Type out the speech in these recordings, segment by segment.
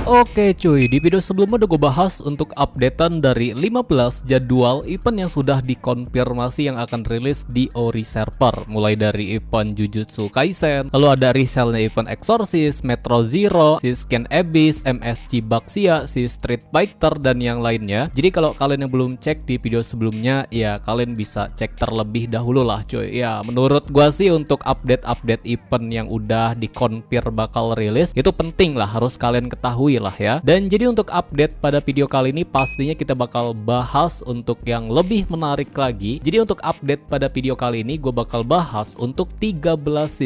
Oke cuy, di video sebelumnya udah gue bahas untuk updatean dari 15 jadwal event yang sudah dikonfirmasi yang akan rilis di Ori server. Mulai dari event Jujutsu Kaisen, lalu ada resellnya event Exorcist, Metro Zero, si Scan Abyss, MSC Baxia, si Street Fighter, dan yang lainnya. Jadi kalau kalian yang belum cek di video sebelumnya, ya kalian bisa cek terlebih dahulu lah cuy. Ya menurut gue sih untuk update-update event yang udah dikonfir bakal rilis, itu penting lah, harus kalian ketahui lah ya. Dan jadi untuk update pada video kali ini pastinya kita bakal bahas untuk yang lebih menarik lagi. Jadi untuk update pada video kali ini gue bakal bahas untuk 13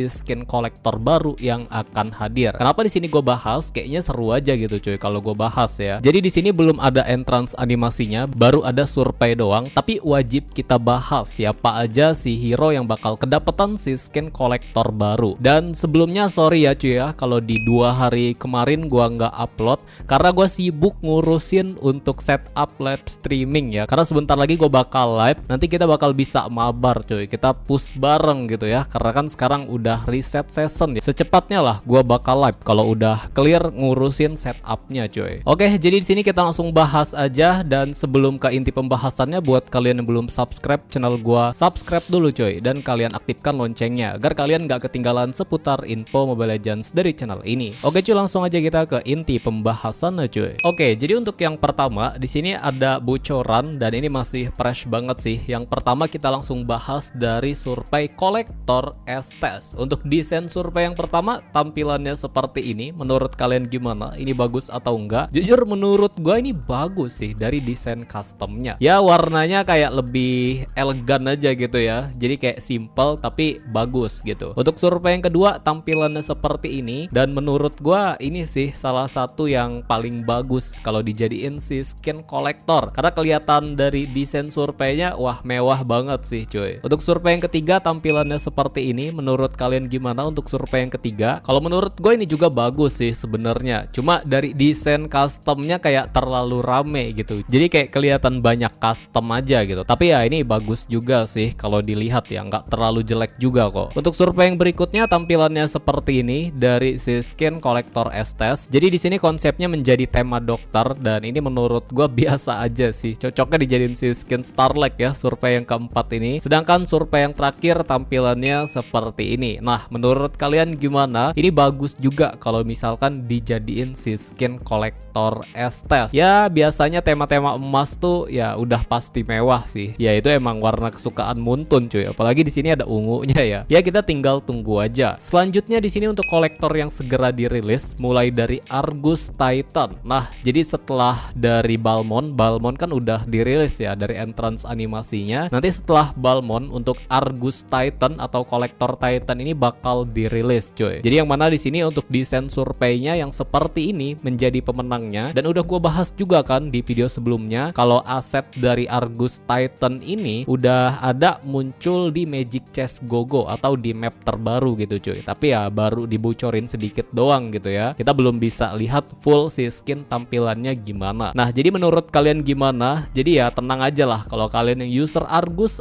skin kolektor baru yang akan hadir. Kenapa di sini gue bahas? Kayaknya seru aja gitu cuy kalau gue bahas ya. Jadi di sini belum ada entrance animasinya, baru ada survei doang, tapi wajib kita bahas siapa aja si hero yang bakal kedapetan si skin kolektor baru. Dan sebelumnya sorry ya cuy ya kalau di 2 hari kemarin gua nggak upload karena gue sibuk ngurusin untuk setup live streaming ya. Karena sebentar lagi gue bakal live, nanti kita bakal bisa mabar cuy, kita push bareng gitu ya. Karena kan sekarang udah reset season ya. Secepatnya lah gue bakal live kalau udah clear ngurusin setupnya cuy. Oke, jadi di sini kita langsung bahas aja. Dan sebelum ke inti pembahasannya, buat kalian yang belum subscribe channel gue, subscribe dulu cuy, dan kalian aktifkan loncengnya agar kalian nggak ketinggalan seputar info Mobile Legends dari channel ini. Oke cuy, langsung aja kita ke inti pembahasan cuy. Oke, jadi untuk yang pertama di sini ada bocoran dan ini masih fresh banget sih. Yang pertama kita langsung bahas dari survei kolektor Estes. Untuk desain survei yang pertama tampilannya seperti ini. Menurut kalian gimana? Ini bagus atau enggak? Jujur menurut gue ini bagus sih dari desain customnya. Ya warnanya kayak lebih elegan aja gitu ya. Jadi kayak simple tapi bagus gitu. Untuk survei yang kedua tampilannya seperti ini dan menurut gue ini sih salah satu yang paling bagus kalau dijadiin si skin kolektor karena kelihatan dari desain surveinya wah mewah banget sih cuy. Untuk survei yang ketiga tampilannya seperti ini. Menurut kalian gimana untuk survei yang ketiga? Kalau menurut gue ini juga bagus sih sebenarnya, cuma dari desain customnya kayak terlalu rame gitu, jadi kayak kelihatan banyak custom aja gitu. Tapi ya ini bagus juga sih kalau dilihat ya, nggak terlalu jelek juga kok. Untuk survei yang berikutnya tampilannya seperti ini dari si skin kolektor Estes. Jadi di sini konsepnya menjadi tema dokter dan ini menurut gua biasa aja sih, cocoknya dijadiin si skin Starlight ya survei yang keempat ini. Sedangkan survei yang terakhir tampilannya seperti ini. Nah menurut kalian gimana? Ini bagus juga kalau misalkan dijadiin si skin kolektor Estes. Ya biasanya tema-tema emas tuh ya udah pasti mewah sih. Ya itu emang warna kesukaan Muntun cuy. Apalagi di sini ada ungunya ya. Ya kita tinggal tunggu aja. Selanjutnya di sini untuk kolektor yang segera dirilis mulai dari Argus Titan. Nah, jadi setelah dari Balmond kan udah dirilis ya dari entrance animasinya. Nanti setelah Balmond untuk Argus Titan atau kolektor Titan ini bakal dirilis, coy. Jadi yang mana di sini untuk desain surveinya yang seperti ini menjadi pemenangnya. Dan udah gue bahas juga kan di video sebelumnya kalau aset dari Argus Titan ini udah ada muncul di Magic Chess Gogo atau di map terbaru gitu, coy. Tapi ya baru dibocorin sedikit doang gitu ya. Kita belum bisa lihat full si skin tampilannya gimana. Nah jadi menurut kalian gimana? Jadi ya tenang aja lah kalau kalian yang user Argus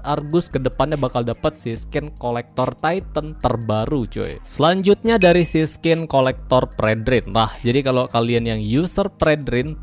kedepannya bakal dapat si skin kolektor Titan terbaru cuy. Selanjutnya dari si skin kolektor Predrin. Nah jadi kalau kalian yang user Predrin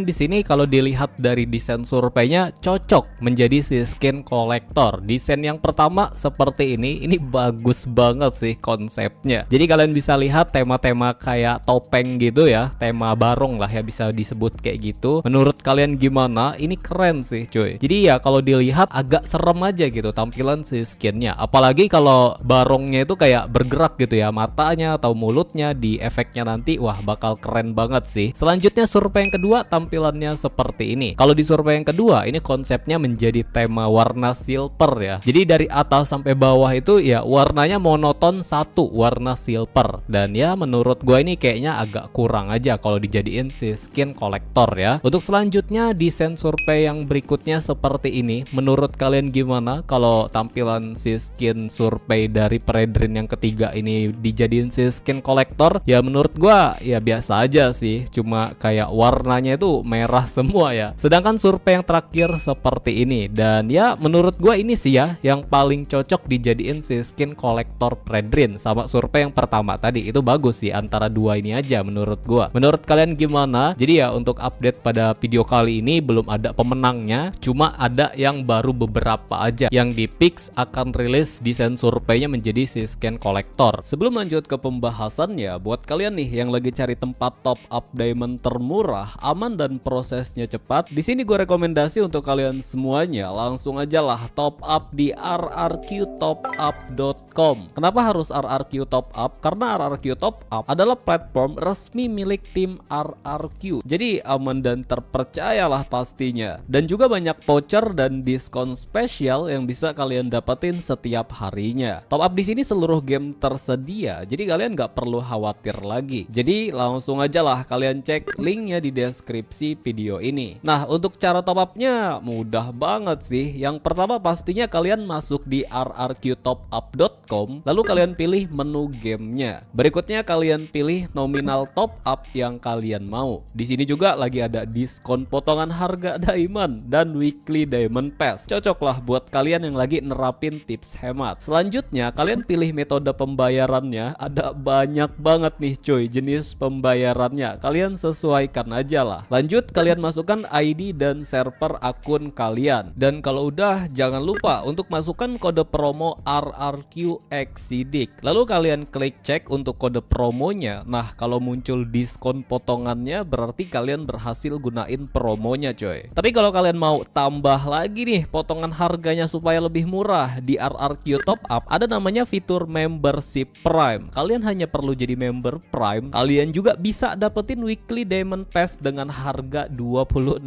di sini kalau dilihat dari desain surveinya cocok menjadi si skin kolektor. Desain yang pertama seperti ini bagus banget sih konsepnya. Jadi kalian bisa lihat tema-tema kayak topeng gitu ya, tema barong lah ya bisa disebut kayak gitu. Menurut kalian gimana? Ini keren sih cuy. Jadi ya kalau dilihat agak serem aja gitu tampilan si skinnya. Apalagi kalau barongnya itu kayak bergerak gitu ya, matanya atau mulutnya di efeknya nanti wah bakal keren banget sih. Selanjutnya survei yang kedua tampilannya seperti ini. Kalau di survei yang kedua ini konsepnya menjadi tema warna silver ya. Jadi dari atas sampai bawah itu ya warnanya monoton satu, warna silver. Dan ya menurut gue ini kayaknya agak kurang aja kalau dijadiin si skin kolektor ya. Untuk selanjutnya desain survei yang berikutnya seperti ini. Menurut kalian gimana kalau tampilan si skin survei dari Predrin yang ketiga ini dijadiin si skin kolektor? Ya menurut gua ya biasa aja sih, cuma kayak warnanya itu merah semua ya. Sedangkan survei yang terakhir seperti ini. Dan ya menurut gua ini sih ya yang paling cocok dijadiin si skin kolektor Predrin sama survei yang pertama tadi. Itu bagus sih antara dua ini aja menurut gua. Menurut kalian gimana? Jadi ya untuk update pada video kali ini belum ada pemenangnya, cuma ada yang baru beberapa aja yang di fix akan rilis desain surveinya menjadi si skin collector. Sebelum lanjut ke pembahasannya, buat kalian nih yang lagi cari tempat top up diamond termurah, aman dan prosesnya cepat, di sini gue rekomendasi untuk kalian semuanya langsung aja lah top up di rrqtopup.com. Kenapa harus RRQ Top Up? Karena RRQ Top Up adalah platform resmi milik tim RRQ. Jadi aman dan terpercayalah pastinya. Dan juga banyak voucher dan diskon spesial yang bisa kalian dapetin setiap harinya. Top up di sini seluruh game tersedia, jadi kalian nggak perlu khawatir lagi. Jadi langsung aja lah kalian cek linknya di deskripsi video ini. Nah, untuk cara top upnya mudah banget sih. Yang pertama pastinya kalian masuk di rrqtopup.com, lalu kalian pilih menu gamenya. Berikutnya kalian pilih nominal top up yang kalian mau. Di sini juga lagi ada diskon potongan harga diamond dan weekly diamond pass. Cocok lah buat kalian yang lagi nerapin tips hemat. Selanjutnya kalian pilih metode pembayarannya. Ada banyak banget nih cuy jenis pembayarannya. Kalian sesuaikan aja lah. Lanjut kalian masukkan ID dan server akun kalian. Dan kalau udah jangan lupa untuk masukkan kode promo RRQXSIDIK. Lalu kalian klik cek untuk kode promonya. Nah, kalau muncul diskon potongannya berarti kalian berhasil gunain promonya coy. Tapi kalau kalian mau tambah lagi nih potongan harganya supaya lebih murah, di RRQ Top Up ada namanya fitur membership Prime. Kalian hanya perlu jadi member Prime, kalian juga bisa dapetin weekly diamond pass dengan harga 26.000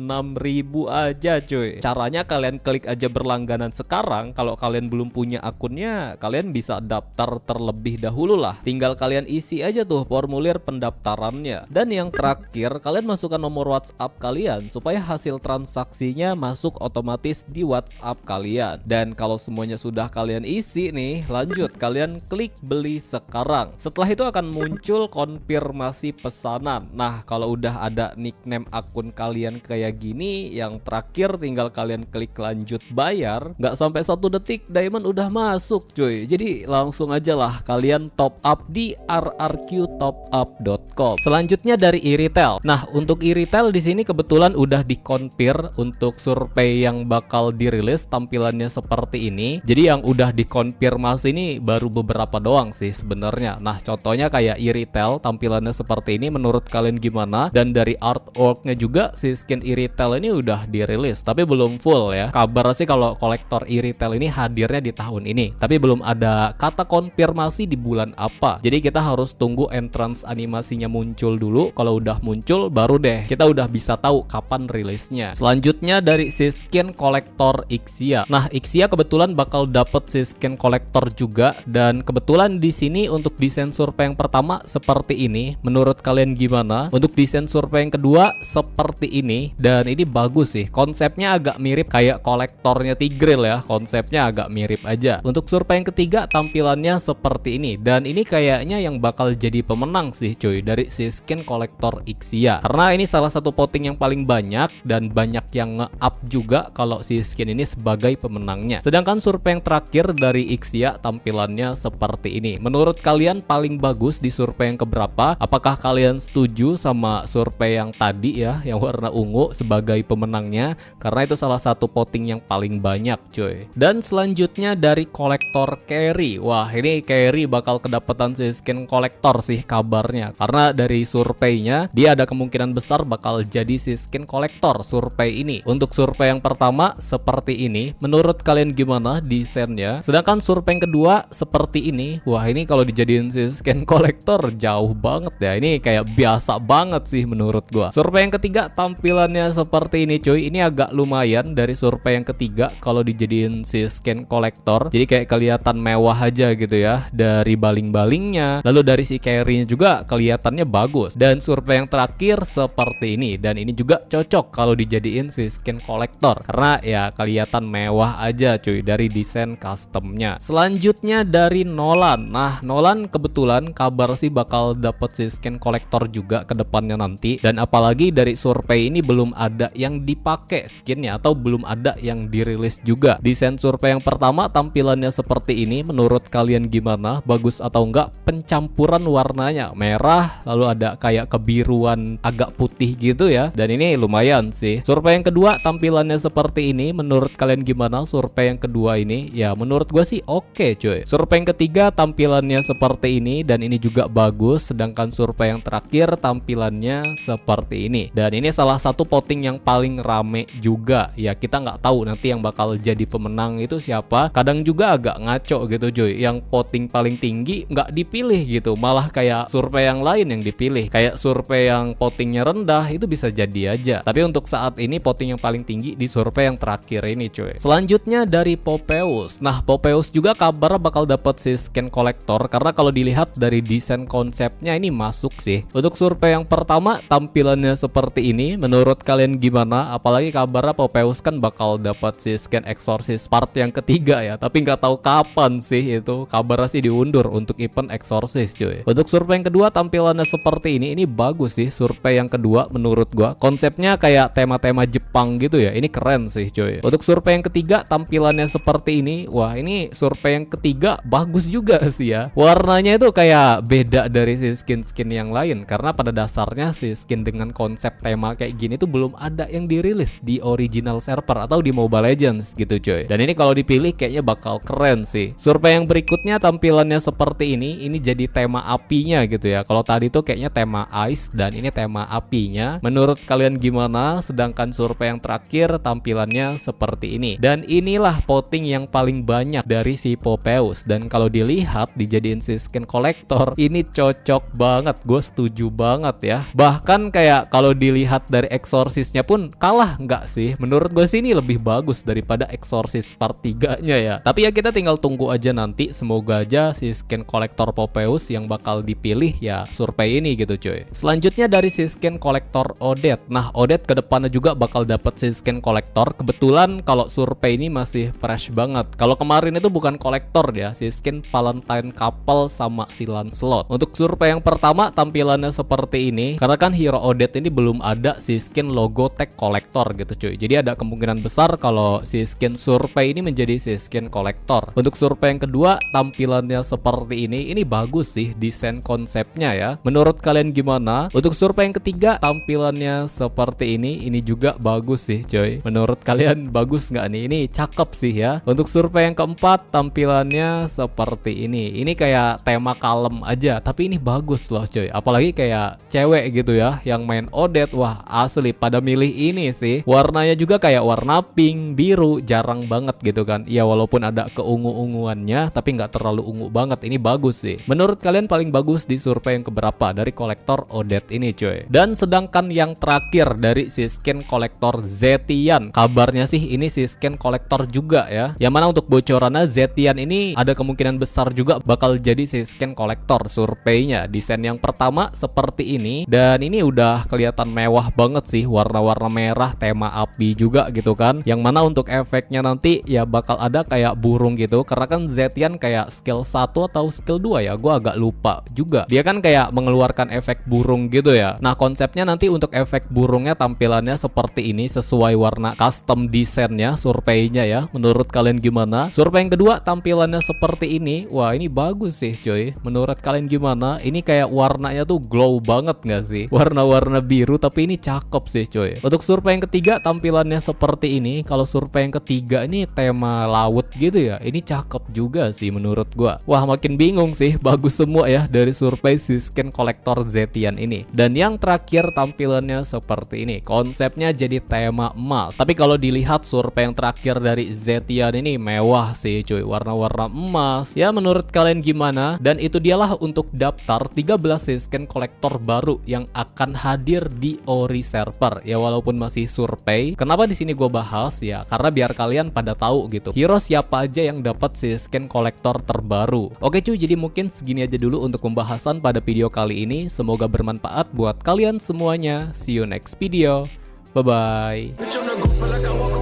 aja cuy. Caranya kalian klik aja berlangganan sekarang. Kalau kalian belum punya akunnya, kalian bisa daftar terlebih dahulu lah. Tinggal kalian isi aja tuh formulir pendaftarannya. Dan yang terakhir, kalian masukkan nomor WhatsApp kalian supaya hasil transaksinya masuk otomatis di WhatsApp kalian. Dan kalau semuanya sudah kalian isi nih, lanjut kalian klik beli sekarang. Setelah itu akan muncul konfirmasi pesanan. Nah, kalau udah ada nickname akun kalian kayak gini, yang terakhir tinggal kalian klik lanjut bayar. Nggak sampai 1 detik diamond udah masuk cuy. Jadi langsung aja lah kalian top up di rrqtopup.com. Selanjutnya dari e-retail. Nah, untuk e-retail di sini kebetulan udah dikonfir untuk survei yang bakal dirilis tampilannya seperti ini. Jadi yang udah dikonfirmasi ini baru beberapa doang sih sebenarnya. Nah, contohnya kayak e-retail tampilannya seperti ini, menurut kalian gimana? Dan dari artworknya juga si skin e-retail ini udah dirilis, tapi belum full ya. Kabar sih kalau kolektor e-retail ini hadirnya di tahun ini, tapi belum ada kata konfirmasi di bulan apa. Jadi kita harus tunggu entrance animasinya muncul dulu. Kalau udah muncul baru deh kita udah bisa tahu kapan rilisnya. Selanjutnya dari si skin kolektor Ixia. Nah, Ixia kebetulan bakal dapet si skin kolektor juga, dan kebetulan di sini untuk desain survei yang pertama seperti ini. Menurut kalian gimana? Untuk desain survei yang kedua seperti ini, dan ini bagus sih. Konsepnya agak mirip kayak kolektornya Tigreal ya. Konsepnya agak mirip aja. Untuk survei yang ketiga tampilannya seperti ini, dan ini kayaknya yang bakal jadi pemenang sih cuy dari si skin kolektor Ixia. Karena ini salah satu voting yang paling banyak dan banyak yang nge-up juga kalau si skin ini sebagai pemenangnya. Sedangkan survei yang terakhir dari Ixia tampilannya seperti ini. Menurut kalian paling bagus di survei yang keberapa? Apakah kalian setuju sama survei yang tadi ya, yang warna ungu sebagai pemenangnya? Karena itu salah satu voting yang paling banyak cuy. Dan selanjutnya dari kolektor carry. Wah, ini carry bakal kedapatan si skin kolektor sih kabarnya. Karena dari surveinya dia ada kemungkinan besar bakal jadi si skin kolektor survei ini. Untuk survei yang pertama seperti ini, menurut kalian gimana desainnya? Sedangkan survei yang kedua seperti ini. Wah, ini kalau dijadiin si skin kolektor jauh banget ya. Ini kayak biasa banget sih menurut gua. Survei yang ketiga tampilannya seperti ini cuy. Ini agak lumayan dari survei yang ketiga kalau dijadiin si skin kolektor. Jadi kayak kelihatan mewah aja gitu ya dari baling-balingnya. Lalu dari si carry-nya juga kelihatannya bagus. Dan survei yang terakhir seperti ini, dan ini juga cocok kalau dijadiin si skin kolektor karena ya kelihatan mewah aja cuy dari desain customnya. Selanjutnya dari Nolan. Nah, Nolan kebetulan kabar sih bakal dapet si skin kolektor juga ke depannya nanti, dan apalagi dari survei ini belum ada yang dipakai skinnya atau belum ada yang dirilis juga. Desain survei yang pertama tampilannya seperti ini. Menurut kalian gimana? Bagus atau enggak? Pencampuran warnanya merah, lalu ada kayak kebiruan agak putih gitu ya. Dan ini lumayan sih. Survei yang kedua tampilannya seperti ini. Menurut kalian gimana survei yang kedua ini? Ya menurut gue sih oke cuy. Survei yang ketiga tampilannya seperti ini dan ini juga bagus. Sedangkan survei yang terakhir tampilannya seperti ini. Dan ini salah satu voting yang paling rame juga. Ya kita nggak tahu nanti yang bakal jadi pemenang itu siapa. Kadang juga agak ngaco gitu cuy. Yang voting paling tinggi nggak dipilih gitu. Malah kayak survei yang lain yang dipilih. Kayak survei yang votingnya rendah itu bisa jadi aja. Tapi untuk saat ini voting yang paling tinggi di survei yang terakhir ini cuy. Selanjutnya dari Popeus. Nah Popeus juga kabar bakal dapat si skin kolektor karena kalau dilihat dari desain konsepnya ini masuk sih. Untuk survei yang pertama tampilannya seperti ini. Menurut kalian gimana? Apalagi kabarnya Popeus kan bakal dapat si skin Exorcist part yang ketiga ya. Tapi nggak tahu kapan sih itu. Kabarnya sih diundur untuk event Exorcist cuy. Untuk survei yang kedua tampilannya seperti ini bagus sih survei yang kedua menurut gua. Konsepnya kayak tema-tema Jepang gitu ya. Ini keren sih cuy. Untuk survei yang ketiga tampilannya seperti ini. Wah ini survei yang ketiga bagus juga sih ya. Warnanya itu kayak beda dari si skin-skin yang lain karena pada dasarnya si skin dengan konsep tema kayak gini tuh belum ada yang dirilis di original server atau di Mobile Legends gitu cuy. Dan ini kalau dipilih kayaknya bakal keren sih. Survei yang berikutnya tampilannya seperti ini. Ini jadi tema apinya gitu ya. Kalau tadi tuh kayaknya tema ice dan ini tema apinya. Menurut kalian gimana? Sedangkan survei yang terakhir tampilannya seperti ini. Dan inilah voting yang paling banyak dari si Popeus. Dan kalau dilihat dijadiin si skin kolektor ini cocok banget. Gue setuju banget ya. Bahkan kayak kalau dilihat dari Exorcistnya pun kalah nggak sih? Menurut gue sih ini lebih bagus daripada Exorcist part 3-nya ya. Tapi ya kita tinggal tunggu aja nanti. Semoga aja si skin kolektor Popeus yang bakal dipilih ya survei ini gitu cuy. Selanjutnya dari si skin kolektor Odette. Nah Odette kedepannya juga bakal dapat si skin kolektor. Kebetulan kalau survei ini masih fresh banget. Kalau kemarin itu bukan kolektor ya, si skin Valentine couple sama si Lancelot. Untuk survei yang pertama tampilannya seperti ini. Karena kan hero Odette ini belum ada si skin logo tag kolektor gitu cuy. Jadi ada kemungkinan besar kalau si skin survei ini menjadi si skin kolektor. Untuk survei yang kedua tampilannya seperti ini. Ini bagus sih desain konsepnya ya. Menurut kalian gimana? Untuk survei yang ketiga tampilannya seperti ini. Ini juga bagus sih coy. Menurut kalian bagus nggak nih? Ini cakep sih ya. Untuk survei yang keempat tampilannya seperti ini. Ini kayak tema kalem aja. Tapi ini bagus loh coy. Apalagi kayak cewek gitu ya yang main Odette. Wah asli pada milih ini sih. Warnanya juga kayak warna pink, biru. Jarang banget gitu kan. Ya walaupun ada keungu-unguannya tapi nggak terlalu ungu banget. Ini bagus sih. Menurut kalian paling bagus di survei yang keberapa dari kolektor Odette ini cuy. Dan sedangkan yang terakhir dari si skin kolektor Zetian. Kabarnya sih ini si skin kolektor juga ya. Yang mana untuk bocorannya Zetian ini ada kemungkinan besar juga bakal jadi si skin kolektor surveinya. Desain yang pertama seperti ini. Dan ini udah kelihatan mewah banget sih. Warna-warna merah tema api juga gitu kan. Yang mana untuk efeknya nanti ya bakal ada kayak burung gitu. Karena kan Zetian kayak skill 1 atau skill 2 ya. Gue agak lupa juga. Dia kan kayak mengeluarkan efek burung gitu ya. Nah konsepnya nanti untuk efek burungnya tampilannya seperti ini sesuai warna custom desainnya surveinya ya. Menurut kalian gimana? Survei yang kedua tampilannya seperti ini. Wah ini bagus sih coy. Menurut kalian gimana? Ini kayak warnanya tuh glow banget gak sih? Warna-warna biru tapi ini cakep sih coy. Untuk survei yang ketiga tampilannya seperti ini. Kalau survei yang ketiga ini tema laut gitu ya. Ini cakep juga sih menurut gua. Wah makin bingung sih. Bagus semua ya dari survei si skin kolektor Zetian ini. Dan yang terakhir tampilannya seperti ini. Konsepnya jadi tema emas. Tapi kalau dilihat survei yang terakhir dari Zetian ini mewah sih cuy. Warna-warna emas. Ya menurut kalian gimana? Dan itu dialah untuk daftar 13 si skin kolektor baru yang akan hadir di Ori server. Ya walaupun masih survei. Kenapa di sini gue bahas ya? Karena biar kalian pada tahu gitu. Hero siapa aja yang dapat si skin kolektor terbaru. Oke cuy, jadi mungkin segini aja dulu untuk pembahasan pada video kali ini. Semoga bermanfaat buat kalian semuanya. See you next video. Bye bye.